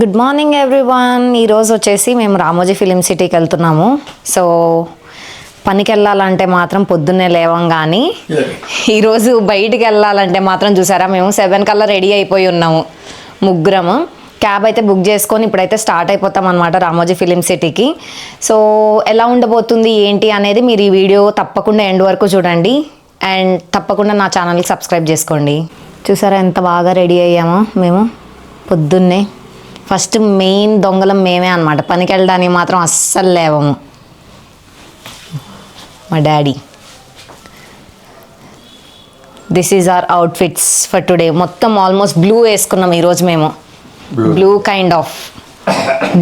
Good morning everyone. ఈరోజు వచ్చేసి మేము రామోజీ ఫిలిం సిటీకి వెళ్తున్నాము. సో పనికి వెళ్ళాలంటే మాత్రం పొద్దున్నే లేవం, కానీ ఈరోజు బయటికి వెళ్ళాలంటే మాత్రం చూసారా, మేము 7 కల్లా రెడీ అయిపోయి ఉన్నాము ముగ్గురము. క్యాబ్ అయితే బుక్ చేసుకొని ఇప్పుడైతే స్టార్ట్ అయిపోతాం అనమాట రామోజీ ఫిలిం సిటీకి. సో ఎలా ఉండబోతుంది ఏంటి అనేది మీరు ఈ వీడియో తప్పకుండా ఎండ్ వరకు చూడండి అండ్ తప్పకుండా నా ఛానల్కి సబ్స్క్రైబ్ చేసుకోండి. చూసారా ఎంత బాగా రెడీ అయ్యామో మేము పొద్దున్నే. ఫస్ట్ మెయిన్ దొంగలం మేమే అనమాట, పనికి వెళ్ళడానికి మాత్రం అస్సలు లేవము. మా daddy. This is our outfits for today. మొత్తం ఆల్మోస్ట్ బ్లూ వేసుకున్నాం ఈరోజు మేము. బ్లూ కైండ్ ఆఫ్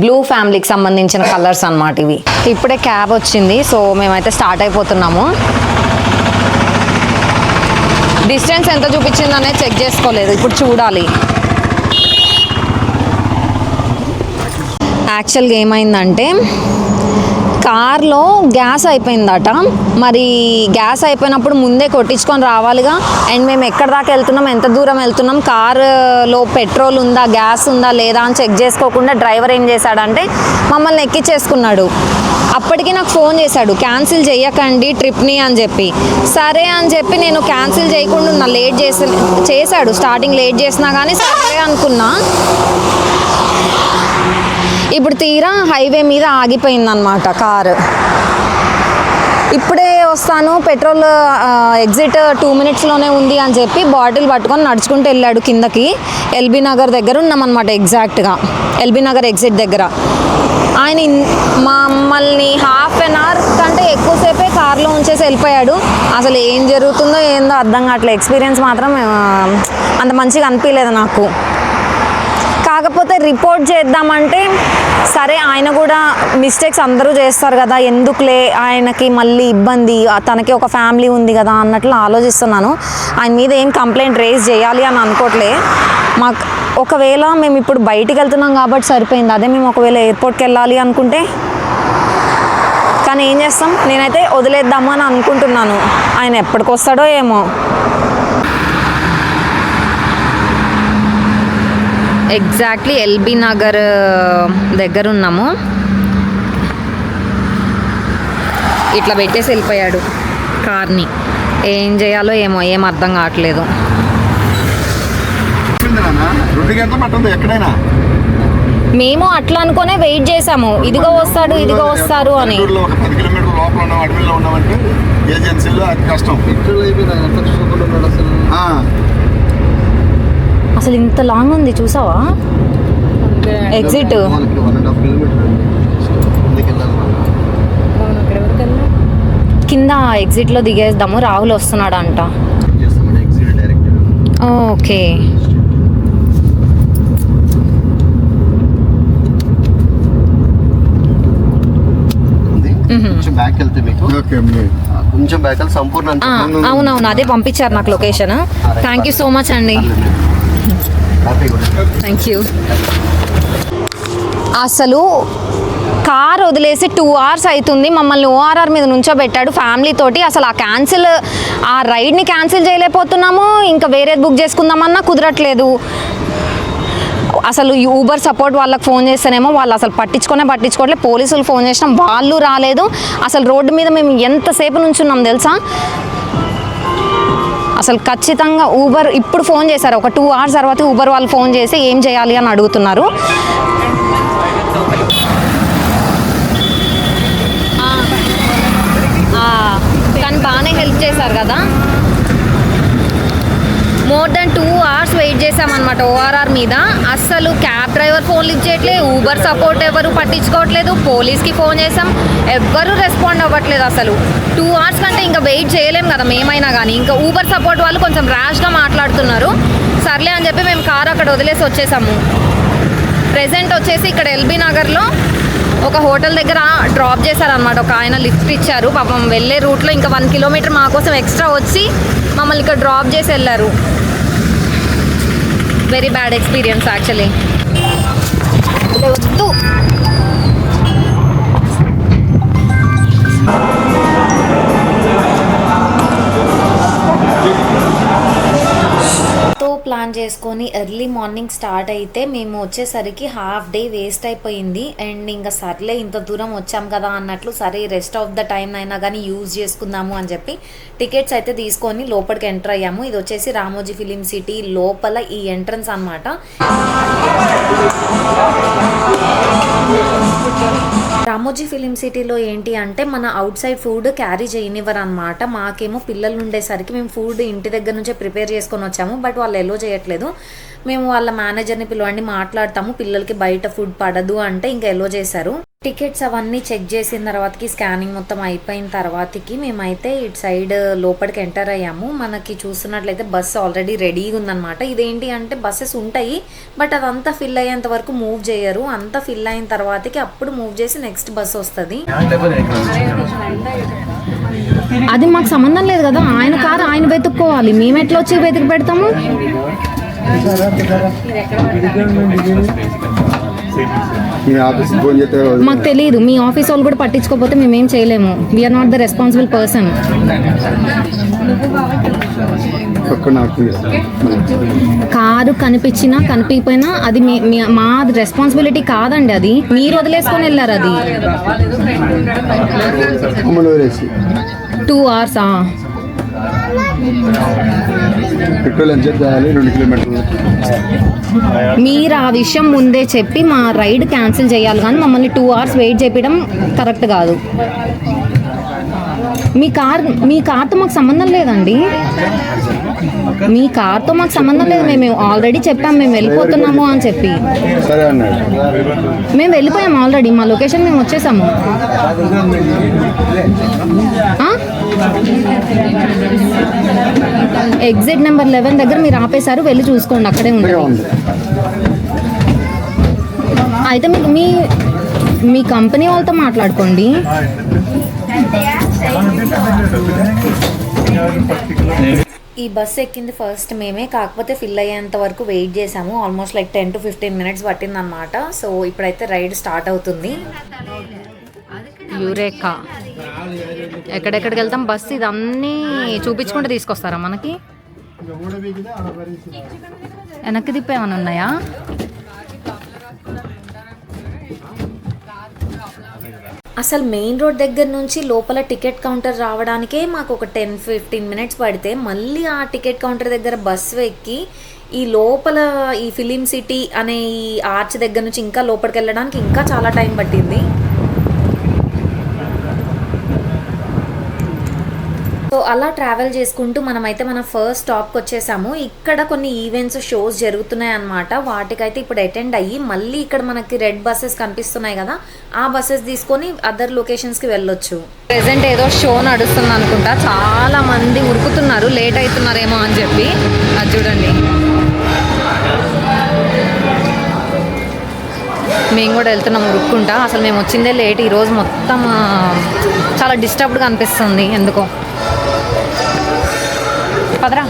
బ్లూ ఫ్యామిలీకి సంబంధించిన కలర్స్ అన్నమాట ఇవి. ఇప్పుడే క్యాబ్ వచ్చింది, సో మేమైతే స్టార్ట్ అయిపోతున్నాము. డిస్టెన్స్ ఎంత చూపించిందనే చెక్ చేసుకోలేదు, ఇప్పుడు చూడాలి. యాక్చువల్గా ఏమైందంటే కార్లో గ్యాస్ అయిపోయిందట. మరి గ్యాస్ అయిపోయినప్పుడు ముందే కొట్టించుకొని రావాలిగా. అండ్ మేము ఎక్కడ దాకా వెళ్తున్నాం, ఎంత దూరం వెళ్తున్నాం, కారులో పెట్రోల్ ఉందా, గ్యాస్ ఉందా లేదా అని చెక్ చేసుకోకుండా డ్రైవర్ ఏం చేశాడంటే మమ్మల్ని ఎక్కించేసుకున్నాడు. అప్పటికి నాకు ఫోన్ చేశాడు, క్యాన్సిల్ చేయకండి ట్రిప్ని అని చెప్పి. సరే అని చెప్పి నేను క్యాన్సిల్ చేయకుండా ఉన్నా. లేట్ చేశాడు, స్టార్టింగ్ లేట్ చేసినా కానీ సరే అనుకున్నా. ఇప్పుడు తీరా హైవే మీద ఆగిపోయిందనమాట కారు. ఇప్పుడే వస్తాను, పెట్రోల్ ఎగ్జిట్ 2 మినిట్స్లోనే ఉంది అని చెప్పి బాటిల్ పట్టుకొని నడుచుకుంటూ వెళ్ళాడు కిందకి. ఎల్బీ నగర్ దగ్గర ఉన్నామన్నమాట, ఎగ్జాక్ట్గా ఎల్బీ నగర్ ఎగ్జిట్ దగ్గర. ఆయన మమ్మల్ని ½ అన్ అవర్ కంటే ఎక్కువసేపే కార్లో ఉంచేసి వెళ్ళిపోయాడు. అసలు ఏం జరుగుతుందో ఏందో అర్థం కావట్లేదు. ఎక్స్పీరియన్స్ మాత్రం అంత మంచిగా అనిపించలేదు నాకు. కాకపోతే రిపోర్ట్ చేద్దామంటే సరే, ఆయన కూడా మిస్టేక్స్ అందరూ చేస్తారు కదా, ఎందుకులే ఆయనకి మళ్ళీ ఇబ్బంది, తనకి ఒక ఫ్యామిలీ ఉంది కదా అన్నట్లు ఆలోచిస్తున్నాను. ఆయన మీద ఏం కంప్లైంట్ రేజ్ చేయాలి అని అనుకోవట్లే. మాకు ఒకవేళ మేము ఇప్పుడు బయటికి వెళ్తున్నాం కాబట్టి సరిపోయింది. అదే మేము ఒకవేళ ఎయిర్పోర్ట్కి వెళ్ళాలి అనుకుంటే, కానీ ఏం చేస్తాం, నేనైతే వదిలేద్దాము అని అనుకుంటున్నాను. ఆయన ఎప్పటికి వస్తాడో ఏమో. ఎగ్జాక్ట్లీ ఎల్బీ నగర్ దగ్గర ఉన్నాము. ఇట్లా పెట్టేసి వెళ్ళిపోయాడు కార్ని. ఏం చేయాలో ఏమో, ఏం అర్థం కావట్లేదు. మేము అట్లా అనుకునే వెయిట్ చేసాము, ఇదిగో వస్తాడు ఇదిగో వస్తారు అని. అసలు ఇంత లాంగ్ ఉంది చూసావా ఎగ్జిట్. కింద ఎగ్జిట్లో దిగేద్దాము, రాహుల్ వస్తున్నాడు అంట. ఓకే, అవునవును, అదే పంపించారు నాకు location. Thank you so much అండి. Thank you. అసలు కార్ వదిలేసి 2 hours అవుతుంది, మమ్మల్ని ఓఆర్ఆర్ మీద నుంచోబెట్టాడు ఫ్యామిలీ తోటి. అసలు ఆ రైడ్ని క్యాన్సిల్ చేయలేకపోతున్నాము, ఇంకా వేరేది బుక్ చేసుకుందామన్నా కుదరట్లేదు. అసలు ఊబర్ సపోర్ట్ వాళ్ళకి ఫోన్ చేస్తేనేమో వాళ్ళు అసలు పట్టించుకోవట్లేదు. పోలీసులు ఫోన్ చేసినాం, వాళ్ళు రాలేదు. అసలు రోడ్డు మీద మేము ఎంతసేపు నుంచున్నాం తెలుసా. అసలు ఖచ్చితంగా ఊబర్ ఇప్పుడు ఫోన్ చేశారు, ఒక 2 hours తర్వాత ఊబర్ వాళ్ళు ఫోన్ చేసి ఏం చేయాలి అని అడుగుతున్నారు. కానీ బాగానే హెల్ప్ చేశారు కదా. మోర్ దెన్ 2 hours వెయిట్ చేసామన్నమాట ఓఆర్ఆర్ మీద. అస్సలు క్యాబ్ డ్రైవర్ ఫోన్ లిఫ్ట్ చేయట్లేదు, ఊబర్ సపోర్ట్ ఎవరు పట్టించుకోవట్లేదు. పోలీస్కి ఫోన్ చేసాం, ఎవ్వరూ రెస్పాండ్ అవ్వట్లేదు. అసలు 2 hours కంటే ఇంకా వెయిట్ చేయలేం కదా మేమైనా కానీ. ఇంకా ఊబర్ సపోర్ట్ వాళ్ళు కొంచెం ర్యాష్గా మాట్లాడుతున్నారు. సర్లే అని చెప్పి మేము కారు అక్కడ వదిలేసి వచ్చేసాము. ప్రెజెంట్ వచ్చేసి ఇక్కడ ఎల్బీ నగర్లో ఒక హోటల్ దగ్గర డ్రాప్ చేశారనమాట. ఒక ఆయన లిఫ్ట్ ఇచ్చారు. పాపం వెళ్ళే రూట్లో ఇంకా 1 kilometer మా కోసం ఎక్స్ట్రా వచ్చి మమ్మల్ని ఇక్కడ డ్రాప్ చేసి వెళ్ళారు. Very bad experience actually. వద్దు, ప్లాన్ చేసుకొని ఎర్లీ మార్నింగ్ స్టార్ట్ అయితే మేము వచ్చేసరికి హాఫ్ డే వేస్ట్ అయిపోయింది. అండ్ ఇంకా సర్లే ఇంత దూరం వచ్చాం కదా అన్నట్లు సరే రెస్ట్ ఆఫ్ ద టైం అయినా కానీ యూజ్ చేసుకుందాము అని చెప్పి టికెట్స్ అయితే తీసుకొని లోపలికి ఎంటర్ అయ్యాము. ఇది వచ్చేసి రామోజీ ఫిలిం సిటీ లోపల ఈ ఎంట్రన్స్ అన్నమాట. రామోజీ ఫిలిం సిటీలో ఏంటి అంటే మన అవుట్ సైడ్ ఫుడ్ క్యారీ చేయనివ్వరు అనమాట. మాకేమో పిల్లలు ఉండేసరికి మేము ఫుడ్ ఇంటి దగ్గర నుంచే ప్రిపేర్ చేసుకొని వచ్చాము. బట్ వాళ్ళు ఎలో చేయట్లేదు. మేము వాళ్ళ మేనేజర్ని పిలవండి మాట్లాడతాము, పిల్లలకి బయట ఫుడ్ పడదు అంటే ఇంకా ఎలో చేశారు. టికెట్స్ అవన్నీ చెక్ చేసిన తర్వాతకి స్కానింగ్ మొత్తం అయిపోయిన తర్వాతకి మేమైతే ఇటు సైడ్ లోపలికి ఎంటర్ అయ్యాము. మనకి చూస్తున్నట్లయితే బస్సు ఆల్రెడీ రెడీగా ఉందన్నమాట. ఇదేంటి అంటే బస్సెస్ ఉంటాయి బట్ అదంతా ఫిల్ అయ్యేంత వరకు మూవ్ చేయరు. అంతా ఫిల్ అయిన తర్వాతకి అప్పుడు మూవ్ చేసి నెక్స్ట్ బస్సు వస్తుంది. అది మాకు సంబంధం లేదు కదా, ఆయన కారు ఆయన వెతుక్కోవాలి, మేము ఎట్లా వచ్చి వెతికి పెడతాము. మాకు తెలియదు, మీ ఆఫీస్ వాళ్ళు కూడా పట్టించుకోకపోతే మేమేం చేయలేము. We are not the responsible person. Car కనిపించినా కనిపించిపోయినా అది మా రెస్పాన్సిబిలిటీ కాదండి. అది మీరు వదిలేసుకొని వెళ్ళారు. అది 2 hours. మీరు ఆ విషయం ముందే చెప్పి మా రైడ్ క్యాన్సిల్ చేయాలి కానీ మమ్మల్ని 2 hours వెయిట్ చేయడం కరెక్ట్ కాదు. మీ కార్తో మాకు సంబంధం లేదండి. మీ కార్తో మాకు సంబంధం లేదు. మేము ఆల్రెడీ చెప్పాము మేము వెళ్ళిపోతున్నాము అని చెప్పి. మేము వెళ్ళిపోయాము ఆల్రెడీ, మా లొకేషన్ మేము వచ్చేసాము. ఎగ్జిట్ నెంబర్ 11 దగ్గర మీరు ఆపేశారు, వెళ్ళి చూసుకోండి, అక్కడే ఉంది. అయితే మీ కంపెనీ వాళ్ళతో మాట్లాడుకోండి. ఈ బస్సు ఎక్కింది ఫస్ట్ మేమే, కాకపోతే ఫిల్ అయ్యేంత వరకు వెయిట్ చేసాము. ఆల్మోస్ట్ లైక్ 10 to 15 minutes పట్టింది అనమాట. సో ఇప్పుడైతే రైడ్ స్టార్ట్ అవుతుంది. యురేకా ఎక్కడెక్కడికి వెళ్తాం బస్సు ఇదన్నీ చూపించుకుంటూ తీసుకొస్తారా మనకి? వెనక్కి తిప్పేమన్నా ఉన్నాయా? అసలు మెయిన్ రోడ్ దగ్గర నుంచి లోపల టికెట్ కౌంటర్ రావడానికే మాకు ఒక 10-15 minutes పడితే మళ్ళీ ఆ టికెట్ కౌంటర్ దగ్గర బస్సు ఎక్కి ఈ లోపల ఈ ఫిలిం సిటీ అనే ఈ ఆర్చ్ దగ్గర నుంచి ఇంకా లోపలికి వెళ్ళడానికి ఇంకా చాలా టైం పట్టింది. సో అలా ట్రావెల్ చేసుకుంటూ మనమైతే మన ఫస్ట్ స్టాప్కి వచ్చేసాము. ఇక్కడ కొన్ని ఈవెంట్స్ షోస్ జరుగుతున్నాయి అన్నమాట. వాటికైతే ఇప్పుడు అటెండ్ అయ్యి మళ్ళీ ఇక్కడ మనకి రెడ్ బస్సెస్ కనిపిస్తున్నాయి కదా, ఆ బస్సెస్ తీసుకొని అదర్ లొకేషన్స్కి వెళ్ళొచ్చు. ప్రెసెంట్ ఏదో షో నడుస్తుంది అనుకుంటా, చాలా మంది ఉరుకుతున్నారు, లేట్ అవుతున్నారేమో అని చెప్పి. అది చూడండి, మేము కూడా వెళ్తున్నాం ఉరుక్కుంటా. అసలు మేము వచ్చిందే లేట్. ఈరోజు మొత్తం చాలా డిస్టర్బ్డ్గా అనిపిస్తుంది ఎందుకో. పదరా.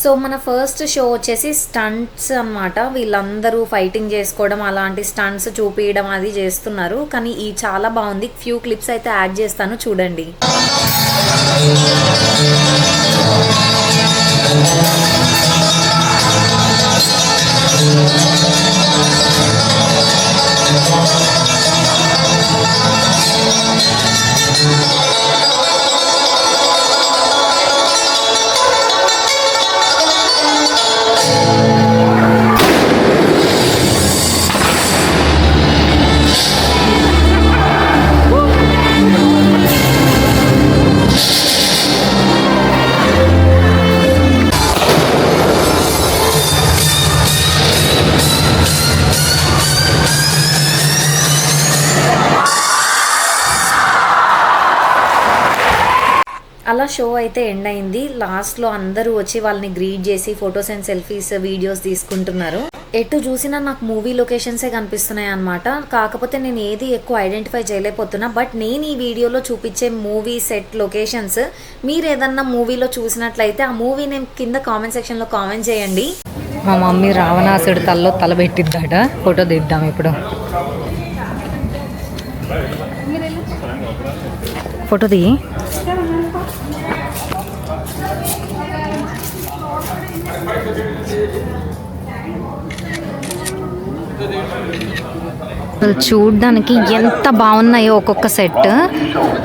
సో మన ఫస్ట్ షో వచ్చేసి స్టంట్స్ అన్నమాట. వీళ్ళందరూ ఫైటింగ్ చేసుకోవడం అలాంటి స్టంట్స్ చూపించడం అది చేస్తున్నారు. కానీ ఈ చాలా బాగుంది. ఫ్యూ క్లిప్స్ అయితే యాడ్ చేస్తాను, చూడండి. అలా షో అయితే ఎండ్ అయింది. లాస్ట్లో అందరూ వచ్చి వాళ్ళని గ్రీట్ చేసి ఫొటోస్ అండ్ సెల్ఫీస్ వీడియోస్ తీసుకుంటున్నారు. ఎటు చూసినా నాకు మూవీ లొకేషన్సే కనిపిస్తున్నాయి అన్నమాట. కాకపోతే నేను ఏది ఎక్కువ ఐడెంటిఫై చేయలేకపోతున్నా. బట్ నేను ఈ వీడియోలో చూపించే మూవీ సెట్ లొకేషన్స్ మీరు ఏదన్నా మూవీలో చూసినట్లయితే ఆ మూవీ నేమ్ కింద కామెంట్ సెక్షన్లో కామెంట్ చేయండి. మా మమ్మీ రావణాసుడి తలలో తలబెట్టిద్దాట, ఫోటో దిద్దాం ఇప్పుడు. ఫోటో దిగి. అసలు చూడ్డానికి ఎంత బాగున్నాయో ఒక్కొక్క సెట్.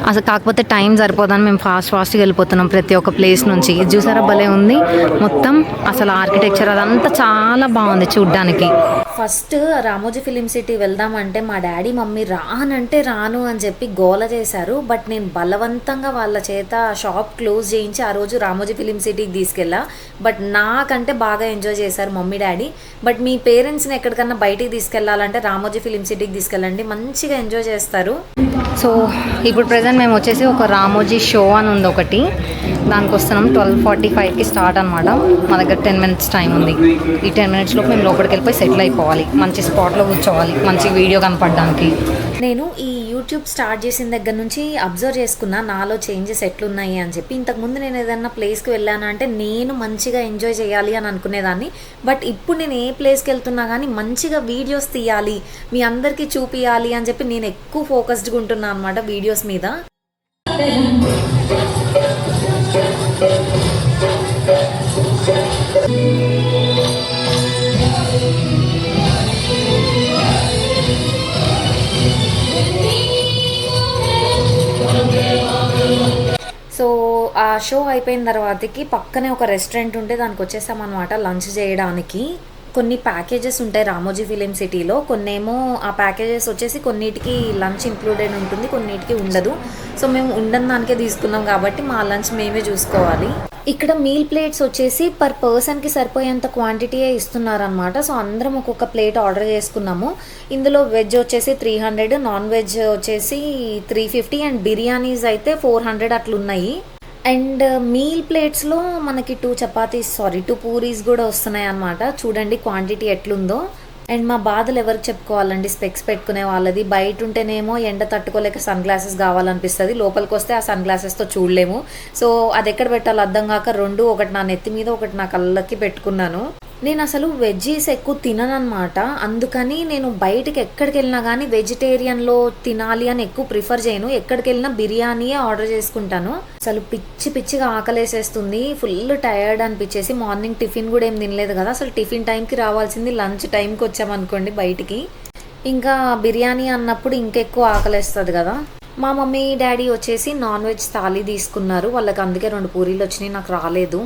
అసలు కాకపోతే టైం సరిపోదని మేము ఫాస్ట్గా వెళ్ళిపోతున్నాం ప్రతి ఒక్క ప్లేస్ నుంచి. ఇది చూసారా భలే ఉంది మొత్తం. అసలు ఆర్కిటెక్చర్ అదంతా చాలా బాగుంది చూడ్డానికి. ఫస్ట్ రామోజీ ఫిలిం సిటీ వెళ్దామంటే మా డాడీ మమ్మీ రానంటే రాను అని చెప్పి గోల చేశారు. బట్ నేను బలవంతంగా వాళ్ళ చేత షాప్ క్లోజ్ చేయించి ఆ రోజు రామోజీ ఫిలిం సిటీకి తీసుకెళ్ళా. బట్ నాకంటే బాగా ఎంజాయ్ చేశారు మమ్మీ డాడీ. బట్ మీ పేరెంట్స్ని ఎక్కడికన్నా బయటికి తీసుకెళ్లాలంటే రామోజీ ఫిలిం సిటీకి తీసుకెళ్ళండి, మంచిగా ఎంజాయ్ చేస్తారు. సో ఇప్పుడు ప్రజెంట్ మేము వచ్చేసి ఒక రామోజీ షో అని ఉంది ఒకటి, దానికి వస్తున్నాం. 12:45కి స్టార్ట్ అనమాట. మా దగ్గర 10 minutes టైం ఉంది. ఈ 10 minutesలో మేము లోపలికి వెళ్ళిపోయి సెటిల్ అయిపోవాలి, మంచి స్పాట్లో కూర్చోవాలి, మంచి వీడియో కనపడడానికి. నేను ఈ యూట్యూబ్ స్టార్ట్ చేసిన దగ్గర నుంచి అబ్జర్వ్ చేసుకున్నా నాలో చేంజెస్ ఎట్లున్నాయి అని చెప్పి. ఇంతకుముందు నేను ఏదైనా ప్లేస్కి వెళ్ళాను అంటే నేను మంచిగా ఎంజాయ్ చేయాలి అని అనుకునేదాన్ని. బట్ ఇప్పుడు నేను ఏ ప్లేస్కి వెళ్తున్నా కానీ మంచిగా వీడియోస్ తీయాలి, మీ అందరికీ చూపించాలి అని చెప్పి నేను ఎక్కువ ఫోకస్డ్గా ఉంటున్నాను అనమాట వీడియోస్ మీద. సో ఆ షో అయిపోయిన తర్వాతకి పక్కనే ఒక రెస్టారెంట్ ఉంటే దానికి వచ్చేసామన్నమాట లంచ్ చేయడానికి. కొన్ని ప్యాకేజెస్ ఉంటాయి రామోజీ ఫిలిం సిటీలో. కొన్నేమో ఆ ప్యాకేజెస్ వచ్చేసి కొన్నిటికి లంచ్ ఇంక్లూడెడ్ ఉంటుంది, కొన్నిటికి ఉండదు. సో మేము ఉండని దానికే తీసుకున్నాం కాబట్టి మా లంచ్ మేమే చూసుకోవాలి. ఇక్కడ మీల్ ప్లేట్స్ వచ్చేసి పర్ పర్సన్కి సరిపోయేంత క్వాంటిటీయే ఇస్తున్నారనమాట. సో అందరం ఒక్కొక్క ప్లేట్ ఆర్డర్ చేసుకున్నాము. ఇందులో వెజ్ వచ్చేసి 300, నాన్ వెజ్ వచ్చేసి 350 అండ్ బిర్యానీస్ అయితే 400 అట్లున్నాయి. అండ్ మీల్ ప్లేట్స్లో మనకి 2 పూరీస్ కూడా వస్తున్నాయి అన్నమాట. చూడండి క్వాంటిటీ ఎట్లుందో. అండ్ మా బాధలు ఎవరికి చెప్పుకోవాలండి, స్పెక్స్ పెట్టుకునే వాళ్ళది. బయట ఉంటేనేమో ఎండ తట్టుకోలేక సన్ గ్లాసెస్ కావాలనిపిస్తుంది, లోపలికి వస్తే ఆ సన్ గ్లాసెస్తో చూడలేము. సో అది ఎక్కడ పెట్టాలో అర్థం కాక రెండు, ఒకటి నా నెత్తి మీద, ఒకటి నా కళ్ళకి పెట్టుకున్నాను. నేను అసలు వెజ్జీస్ ఎక్కువ తినను అనమాట. అందుకని నేను బయటకి ఎక్కడికి వెళ్ళినా కానీ వెజిటేరియన్లో తినాలి అని ఎక్కువ ప్రిఫర్ చేయను. ఎక్కడికి వెళ్ళినా బిర్యానీయే ఆర్డర్ చేసుకుంటాను. అసలు పిచ్చిగా ఆకలేసేస్తుంది, ఫుల్ టయర్డ్ అనిపించేసి. మార్నింగ్ టిఫిన్ కూడా ఏం తినలేదు కదా. అసలు టిఫిన్ టైంకి రావాల్సింది లంచ్ టైంకి వచ్చామనుకోండి బయటికి. ఇంకా బిర్యానీ అన్నప్పుడు ఇంకెక్కువ ఆకలేస్తుంది కదా. మా మమ్మీ డాడీ వచ్చేసి నాన్ వెజ్ థాలీ తీసుకున్నారు. వాళ్ళకి అందుకే 2 పూరీలు వచ్చినాయి, నాకు రాలేదు.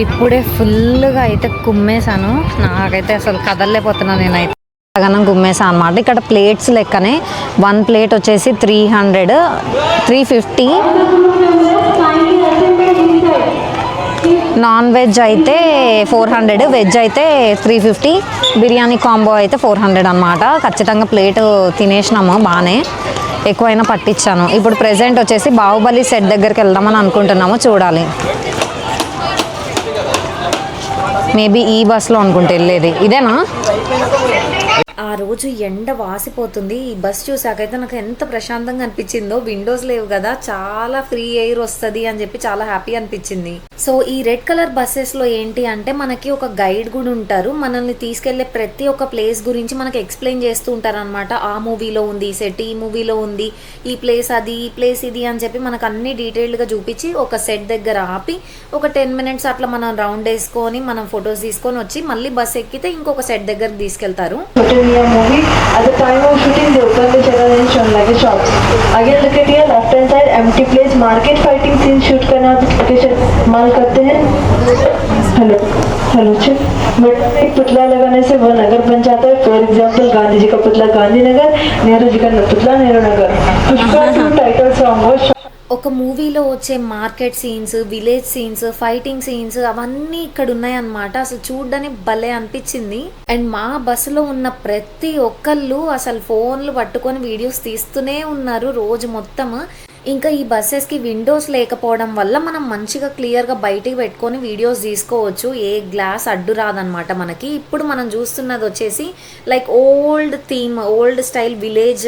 ఇప్పుడే ఫుల్గా అయితే కుమ్మేశాను, నాకైతే అసలు కదలలేకపోతున్నాను నేనైతే. సగనం కుమ్మేసాను అనమాట. ఇక్కడ ప్లేట్స్ లెక్కనే 1 ప్లేట్ వచ్చేసి 300, 350. నాన్ వెజ్ అయితే 400, వెజ్ అయితే 350, బిర్యానీ కాంబో అయితే 400 అనమాట. ఖచ్చితంగా ప్లేట్ తినేసినాము, బాగానే ఎక్కువైనా పట్టించాను. ఇప్పుడు ప్రెజెంట్ వచ్చేసి బాహుబలి సెట్ దగ్గరికి వెళ్దామని అనుకుంటున్నాము, చూడాలి. మేబీ ఈ బస్లో అనుకుంటే వెళ్ళేది. ఇదేనా? ఆ రోజు ఎండ వాసిపోతుంది. ఈ బస్ చూసాకైతే నాకు ఎంత ప్రశాంతంగా అనిపించిందో. విండోస్ లేవు కదా, చాలా ఫ్రీ ఎయిర్ వస్తుంది అని చెప్పి చాలా హ్యాపీ అనిపించింది. సో ఈ రెడ్ కలర్ బస్సెస్లో ఏంటి అంటే మనకి ఒక గైడ్ కూడా ఉంటారు. మనల్ని తీసుకెళ్లే ప్రతి ఒక్క ప్లేస్ గురించి మనకి ఎక్స్ప్లెయిన్ చేస్తూ ఉంటారు అనమాట. ఆ మూవీలో ఉంది సెట్, ఈ మూవీలో ఉంది ఈ ప్లేస్, అది ఈ ప్లేస్ ఇది అని చెప్పి మనకు అన్ని డీటెయిల్డ్గా చూపించి ఒక సెట్ దగ్గర ఆపి ఒక 10 minutes అట్లా మనం రౌండ్ వేసుకొని మనం ఫొటోస్ తీసుకొని వచ్చి మళ్ళీ బస్ ఎక్కితే ఇంకొక సెట్ దగ్గరకు తీసుకెళ్తారు. Movie. At the time of shooting, they open the channel and shown like a shops. Again, look at here, left hand side, empty place, market fighting scene shoot करना location माल करते हैं. Hello चल. But एक पुतला लगाने से वो नगर बन जाता है. फॉर एग्जाम्पल गांधी जी का पुतला गांधीनगर, नेहरू जी का पुतला नेहरू नगर. पुष्पा 2 टाइटल सॉन्ग वो. ఒక మూవీలో వచ్చే market scenes, village scenes, fighting scenes అవన్నీ ఇక్కడ ఉన్నాయన్నమాట. అసలు చూడడానికి భలే అనిపించింది. అండ్ మా బస్సులో ఉన్న ప్రతి ఒక్కళ్ళు అసలు ఫోన్లు పట్టుకొని వీడియోస్ తీస్తూనే ఉన్నారు రోజు మొత్తం. ఇంకా ఈ బస్సెస్కి విండోస్ లేకపోవడం వల్ల మనం మంచిగా క్లియర్గా బయటికి పెట్టుకొని వీడియోస్ తీసుకోవచ్చు, ఏ గ్లాస్ అడ్డు రాదనమాట మనకి. ఇప్పుడు మనం చూస్తున్నది వచ్చేసి like old theme, old style village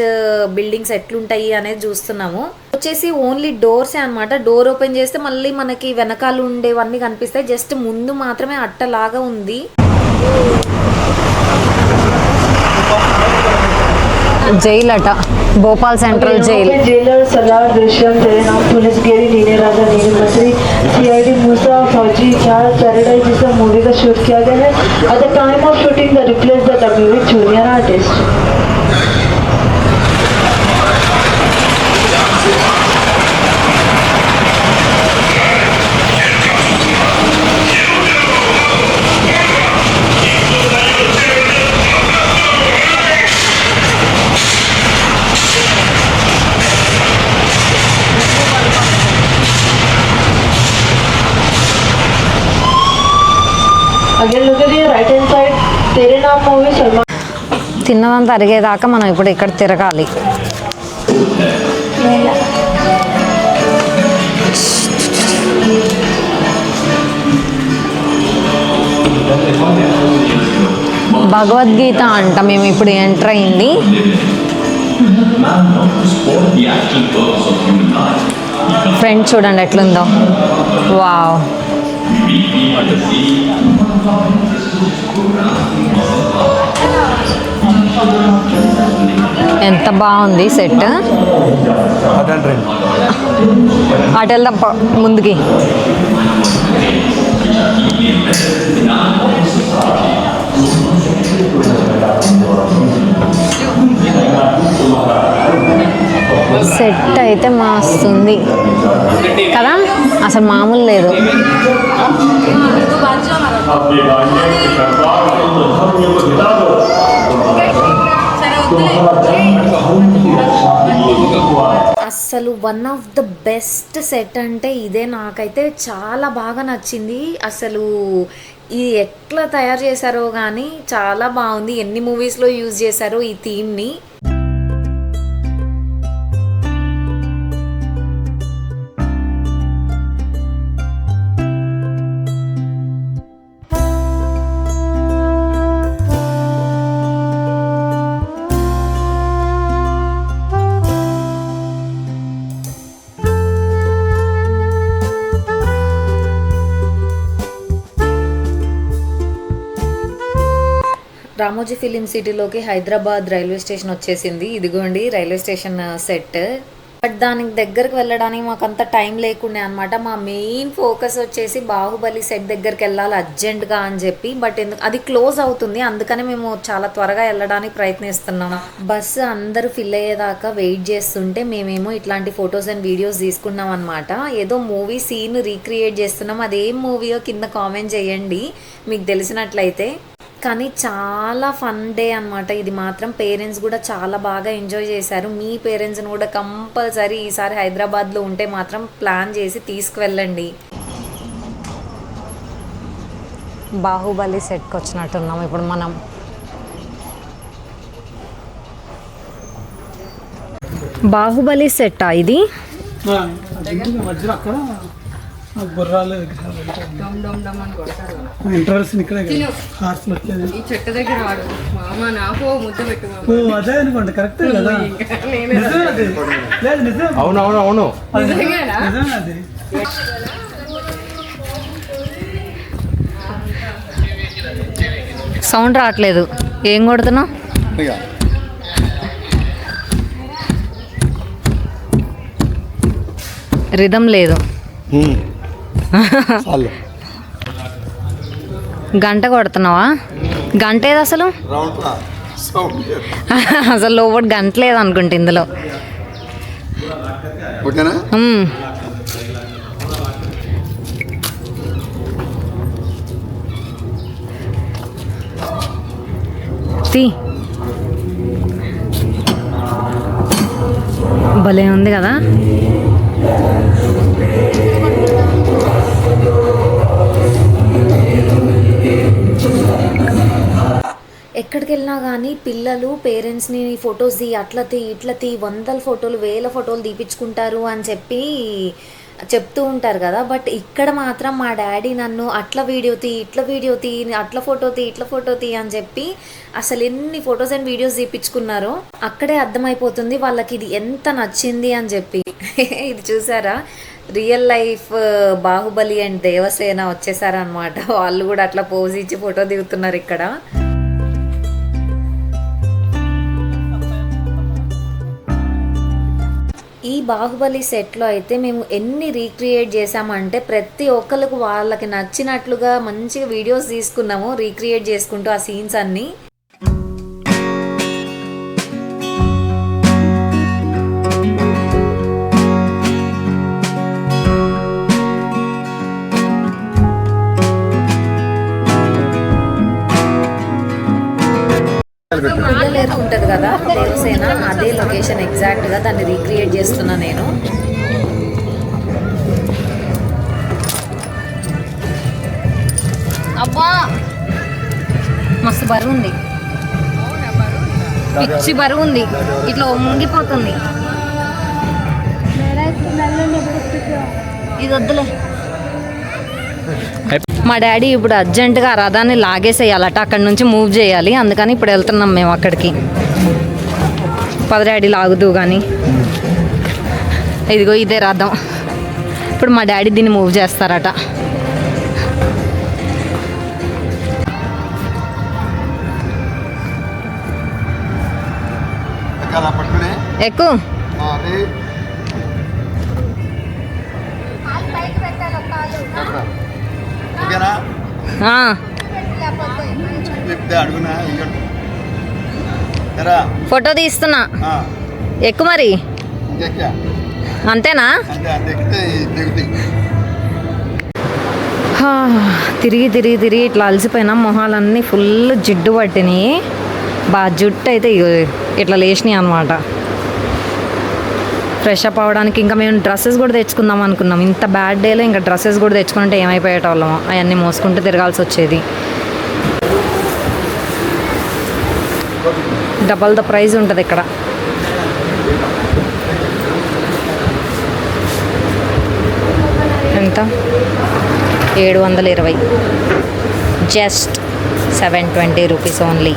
buildings ఎట్లుంటాయి అనేది చూస్తున్నాము. వచ్చేసి ఓన్లీ డోర్సే అనమాట. డోర్ ఓపెన్ చేస్తే మళ్ళీ మనకి వెనకాల ఉండేవన్నీ కనిపిస్తాయి, జస్ట్ ముందు మాత్రమే అట్టలాగా ఉంది. జైల్ అట, Bhopal central jail. Jailer Salar Drishyam तेरे नाम पुलिस गिरी नीने राजा नीने मंत्री CID मूसा फौजी चार पैराडाइज जैसा मूवी का शूट किया गया है. At the time of shooting, they replaced the dummy with junior artist. Again, look at the right hand side. तेरे नाम मूवी सलमान. తిన్నదంతా అరిగేదాకా మనం ఇప్పుడు ఇక్కడ తిరగాలి. భగవద్గీత అంట మేము ఇప్పుడు ఎంటర్ అయింది. ఫ్రంట్ చూడండి ఎట్లుందో, వావ్. ఎంత బాగుంది సెట్. అటు వెళ్దాం ముందుకి. సెట్ అయితే మస్తుంది కదా, అసలు మామూలు లేదు. అసలు one of the best set అంటే ఇదే. నాకైతే చాలా బాగా నచ్చింది. అసలు ఇది ఎట్లా తయారు చేశారో కానీ చాలా బాగుంది. ఎన్ని మూవీస్లో యూజ్ చేశారో ఈ థీమ్ని. రామోజీ ఫిలిం సిటీలోకి హైదరాబాద్ రైల్వే స్టేషన్ వచ్చేసింది. ఇదిగోండి రైల్వే స్టేషన్ సెట్. బట్ దానికి దగ్గరకు వెళ్ళడానికి మాకు అంత టైం లేకుండే అనమాట. మా మెయిన్ ఫోకస్ వచ్చేసి బాహుబలి సెట్ దగ్గరికి వెళ్ళాలి అర్జెంట్గా అని చెప్పి. బట్ అది క్లోజ్ అవుతుంది, అందుకని మేము చాలా త్వరగా వెళ్ళడానికి ప్రయత్నిస్తున్నాము. బస్సు అందరూ ఫిల్ అయ్యేదాకా వెయిట్ చేస్తుంటే మేమేమో ఇట్లాంటి ఫొటోస్ అండ్ వీడియోస్ తీసుకున్నాం అనమాట. ఏదో మూవీ సీన్ రీక్రియేట్ చేస్తున్నాం. అదేం మూవీయో కింద కామెంట్ చేయండి మీకు తెలిసినట్లయితే. కానీ చాలా ఫన్ డే అనమాట ఇది మాత్రం. పేరెంట్స్ కూడా చాలా బాగా ఎంజాయ్ చేశారు. మీ పేరెంట్స్ని కూడా కంపల్సరీ ఈసారి హైదరాబాద్లో ఉంటే మాత్రం ప్లాన్ చేసి తీసుకువెళ్ళండి. బాహుబలి సెట్కి వచ్చినట్టున్నాం ఇప్పుడు మనం. బాహుబలి సెట్టా ఇది? గుర్రాలు ఇంటర్వెల్స్ ఇక్కడే హార్స్లు వచ్చేది. ఈ చెట్టు దగ్గర వాడు మామ నాకు ముద్ద పెట్టు. అదే అనుకోండి, కరెక్టే కదా. అవును నిజమేనది. సౌండ్ రావట్లేదు, ఏం కొడుతున్నావు? రిధం లేదు. గంట కొడుతున్నావా? గంట ఏది అసలు? అసలు లోపల గంట లేదు అనుకుంటా ఇందులో. భలే ఉంది కదా. ఎక్కడికి వెళ్ళినా కానీ పిల్లలు పేరెంట్స్ని ఫొటోస్ అట్లా తీ ఇట్లా తీ, వందల ఫోటోలు వేల ఫోటోలు తీపించుకుంటారు అని చెప్పి చెప్తూ ఉంటారు కదా. బట్ ఇక్కడ మాత్రం మా డాడీ నన్ను అట్లా వీడియో తీ, ఇట్లా వీడియో తీ, అట్లా ఫోటో తీ, ఇట్లా ఫోటో తీ అని చెప్పి అసలు ఎన్ని ఫొటోస్ అండ్ వీడియోస్ తీపించుకున్నారో అక్కడే అర్థమైపోతుంది వాళ్ళకి ఇది ఎంత నచ్చింది అని చెప్పి. ఇది చూసారా, real life Baahubali and Devasena వచ్చేసారనమాట. వాళ్ళు కూడా అట్లా పోజ్ ఇచ్చి ఫోటో దిగుతున్నారు ఇక్కడ. ఈ బాహుబలి సెట్లో అయితే మేము ఎన్ని రీక్రియేట్ చేసామంటే ప్రతి ఒక్కరికి వాళ్ళకి నచ్చినట్లుగా మంచిగా వీడియోస్ తీసుకున్నాము రీక్రియేట్ చేసుకుంటూ ఆ సీన్స్ అన్నీ. పిల్లలు ఉంటుంది కదా దేవసేన, అదే లొకేషన్ ఎగ్జాక్ట్గా దాన్ని రీక్రియేట్ చేస్తున్నా నేను. అబ్బా మస్తు బరువు ఉంది, పిచ్చి బరువు ఉంది, ఇట్లా వంగిపోతుంది. ఇది వద్దులే. మా డాడీ ఇప్పుడు అర్జెంటుగా ఆ రథాన్ని లాగేసేయాలట, అక్కడి నుంచి మూవ్ చేయాలి. అందుకని ఇప్పుడు వెళ్తున్నాం మేము అక్కడికి. పద డాడీ లాగుతూ కానీ. ఇదిగో ఇదే రథం. ఇప్పుడు మా డాడీ దీన్ని మూవ్ చేస్తారట. ఎక్కువ ఫోటో తీస్తున్నా. ఎక్కువ మరి అంతేనా? తిరిగి తిరిగి తిరిగి ఇట్లా అలసిపోయినాం. మొహాలన్నీ ఫుల్ జిడ్డు పట్టినాయి. బాగా జుట్టు అయితే ఇట్లా లేచినాయి అనమాట. ఫ్రెష్ అప్ అవ్వడానికి ఇంకా మేము డ్రెస్సెస్ కూడా తెచ్చుకుందాం అనుకున్నాం. ఇంత బ్యాడ్ డేలో ఇంకా డ్రెస్సెస్ కూడా తెచ్చుకుంటే ఏమైపోయేటోళ్ళము. అవన్నీ మోసుకుంటూ తిరగాల్సి వచ్చేది. డబల్ ద ప్రైజ్ ఉంటుంది ఇక్కడ. ఎంత? 720. Just 720 rupees only.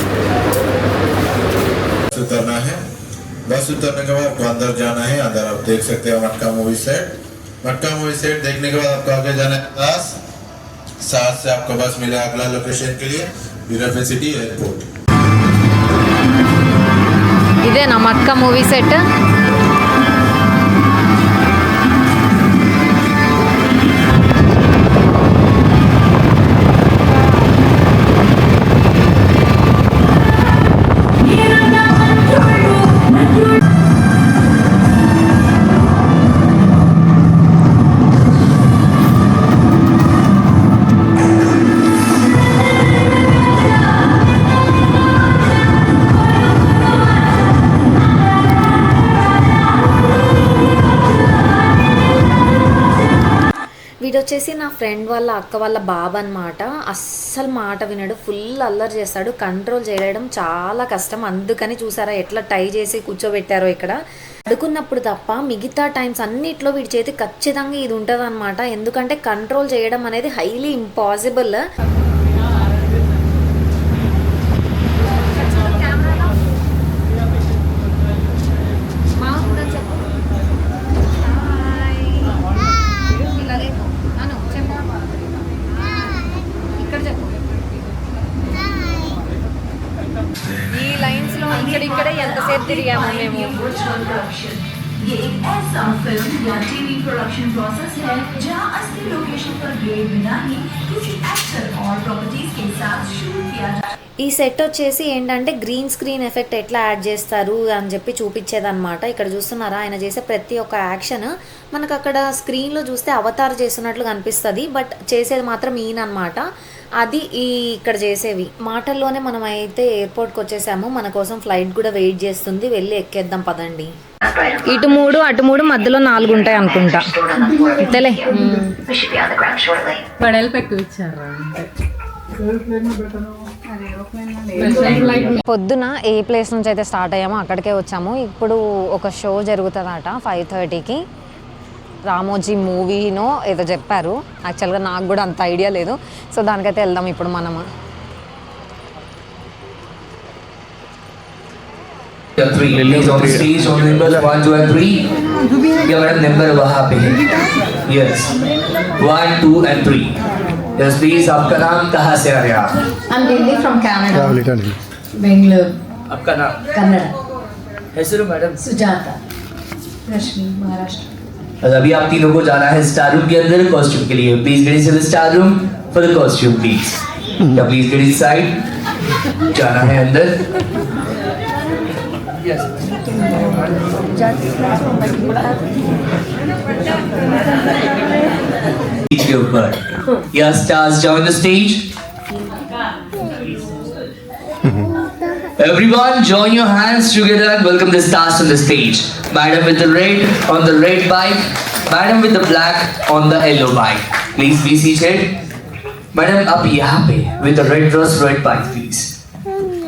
बस उतरने के बाद आपको अंदर जाना है. अंदर आप देख सकते हैं मटका मूवी सेट. मटका मूवी सेट देखने के बाद आपको आगे जाना है 7 से आपको बस मिलेगा अगला लोकेशन के लिए यूरोपियन सिटी एयरपोर्ट. ఇదేనా మట్కా మూవీ సెట్? వీడొచ్చేసి నా ఫ్రెండ్ వాళ్ళ అక్క వాళ్ళ బాబు అనమాట. అస్సలు మాట వినడు, ఫుల్ అల్లరి చేస్తాడు. కంట్రోల్ చేయడం చాలా కష్టం. అందుకని చూసారా ఎట్లా టై చేసి కూర్చోబెట్టారో ఇక్కడ. పడుకున్నప్పుడు తప్ప మిగతా టైమ్స్ అన్నిట్లో వీడి చేతి ఖచ్చితంగా ఇది ఉంటుంది అనమాట. ఎందుకంటే కంట్రోల్ చేయడం అనేది హైలీ ఇంపాసిబుల్. ఈ లైన్స్ లో ఇక్కడే ఎంతసేపు తిరిగాము మేము. ये एक ऐसा फिल्म या टीवी प्रोडक्शन प्रोसेस है जहां असली लोकेशन पर गए बिना ही किसी एक्टर और प्रॉपर्टीज के साथ शूट किया जाता है. ఈ సెట్ వచ్చేసి ఏంటంటే గ్రీన్ స్క్రీన్ ఎఫెక్ట్ ఎట్లా యాడ్ చేస్తారు అని చెప్పి చూపించేదన్నమాట. ఇక్కడ చూస్తున్నారా ఆయన చేసే ప్రతి ఒక్క యాక్షన్ మనకు అక్కడ స్క్రీన్లో చూస్తే అవతార్ చేస్తున్నట్లు కనిపిస్తుంది. బట్ చేసేది మాత్రం ఈయన అనమాట. అది ఇక్కడ చేసేవి. మాటల్లోనే మనం అయితే ఎయిర్పోర్ట్కి వచ్చేసాము. మన కోసం ఫ్లైట్ కూడా వెయిట్ చేస్తుంది. వెళ్ళి ఎక్కేద్దాం పదండి. ఇటు 3 అటు 3 మధ్యలో 4 ఉంటాయి అనుకుంటా. అంతేలే. పడేలు ఎక్కువ ఇచ్చారా? పొద్దున ఏ ప్లేస్ నుంచి అయితే స్టార్ట్ అయ్యామో అక్కడికే వచ్చాము. ఇప్పుడు ఒక షో జరుగుతుందట 5:30కి. రామోజీ మూవీనో ఏదో చెప్పారు. యాక్చువల్గా నాకు కూడా అంత ఐడియా లేదు. సో దానికైతే వెళ్దాం ఇప్పుడు మనము. 3 ladies on stage on numbers 1, 2 and 3. Yeah, madam, number वहाँ पे है. Yes. 1, 2 and 3. Yes, please. आपका नाम कहाँ से आ रहे हैं आप? I'm Lily from Canada. Bangalore. आपका नाम? Kannada. ಹೆಸರು madam? Sujata. Rashmi, Maharashtra. और अभी आप तीनों को जाना है स्टार रूम के अंदर कॉस्ट्यूम के लिए. Please get inside the star room for the costume please. या प्लीज गेट इनसाइड. जाना है अंदर. के ऊपर या stars join the stage. Everyone, join your hands together and welcome the stars on the stage. Madam with the red on the red bike, madam with the black on the yellow bike. Please be seated. Madam, आप यहाँ पे with the red dress, red bike, please.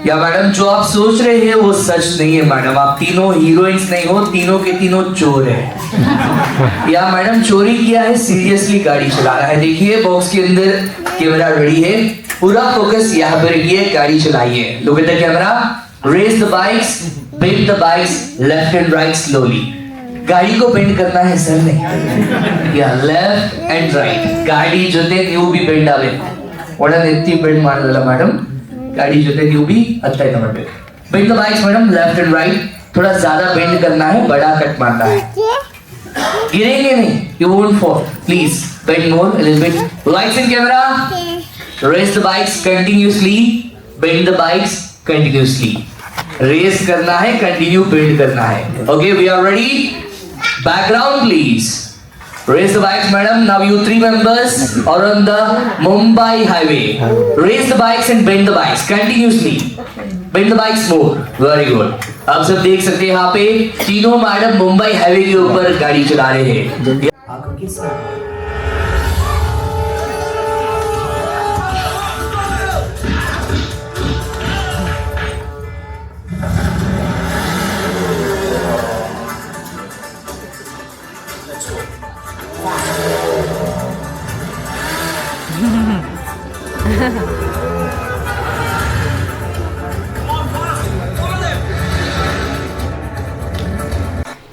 या madam जो आप सोच रहे हैं वो सच नहीं है मैडम. आप तीनों हीरोइंस नहीं हो, तीनों के तीनों चोर हैं. या मैडम चोरी किया है, सीरियसली गाड़ी चला रहा है. देखिए बॉक्स के अंदर कैमरा रेडी है. पूरा फोकस यहाँ पर रखिए, गाड़ी चलाइए. Look at the camera. Raise the bikes, bend the bikes left and right slowly. गाड़ी को बेंड करना है सर ने. या लेफ्ट एंड राइट. गाड़ी ಜೊತೆ ನೀವು भी ಬೆಂಡ್ ಆಗಬೇಕು. ಒಳ್ಳೆ ಎತ್ತಿ ಬೆಂಡ್ ಮಾಡಲ್ಲ ಮೇಡಮ್. गाड़ी ಜೊತೆ ನೀವು भी अच्छा ही ಮಾಡಬೇಕು. Bend the bikes madam left and right. थोड़ा ज्यादा बेंड करना है, बड़ा कट मारना है. गिरेंगे नहीं, you won't fall. Please bend more a little bit. Lights and camera. Raise the bikes continuously. Bend the bikes continuously. Raise करना है, continue bend करना है. Okay, we are ready. Background please. Raise the bikes, madam. Now you 3 members are on the Mumbai highway. Raise the bikes and bend the bikes continuously. Bend the bikes more. Very good. आप सब देख सकते हैं यहाँ पे तीनों madam Mumbai highway के ऊपर गाड़ी चला रहे हैं. आंखों के साथ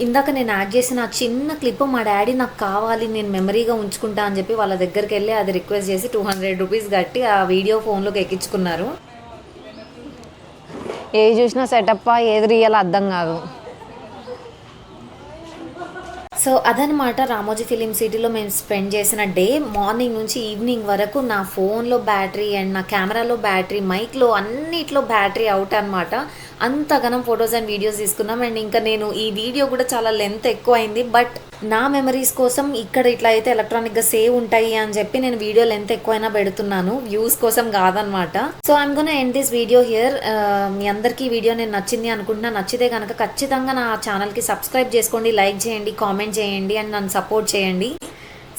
ఇందాక నేను యాడ్ చేసిన ఆ చిన్న క్లిప్ మా డాడీ నాకు కావాలి, నేను మెమరీగా ఉంచుకుంటా అని చెప్పి వాళ్ళ దగ్గరికి వెళ్ళి అది రిక్వెస్ట్ చేసి 200 రూపీస్ కట్టి ఆ వీడియో ఫోన్లోకి ఎక్కించుకున్నారు. ఏది చూసినా సెటప్ ఏది రియల్ అర్థం కాదు. సో అదనమాట రామోజీ ఫిలిం సిటీలో మేము స్పెండ్ చేసిన డే. మార్నింగ్ నుంచి ఈవినింగ్ వరకు నా ఫోన్లో బ్యాటరీ అండ్ నా కెమెరాలో బ్యాటరీ, మైక్లో అన్నిట్లో బ్యాటరీ అవుట్ అనమాట. అంతగానం ఫొటోస్ అండ్ వీడియోస్ తీసుకున్నాం. అండ్ ఇంకా నేను ఈ వీడియో కూడా చాలా లెంత్ ఎక్కువ అయింది, బట్ నా మెమరీస్ కోసం ఇక్కడ ఇట్లా అయితే ఎలక్ట్రానిక్గా సేవ్ ఉంటాయి అని చెప్పి నేను వీడియో లెంత్ ఎక్కువైనా పెడుతున్నాను, వ్యూస్ కోసం కాదనమాట. So I'm gonna end this video here. మీ అందరికీ ఈ వీడియో నేను నచ్చింది అనుకుంటున్నా. నచ్చితే కనుక ఖచ్చితంగా నా ఛానల్కి సబ్స్క్రైబ్ చేసుకోండి, లైక్ చేయండి, కామెంట్ చేయండి అండ్ నన్ను సపోర్ట్ చేయండి.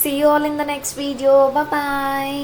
See you all in the next video. Bye.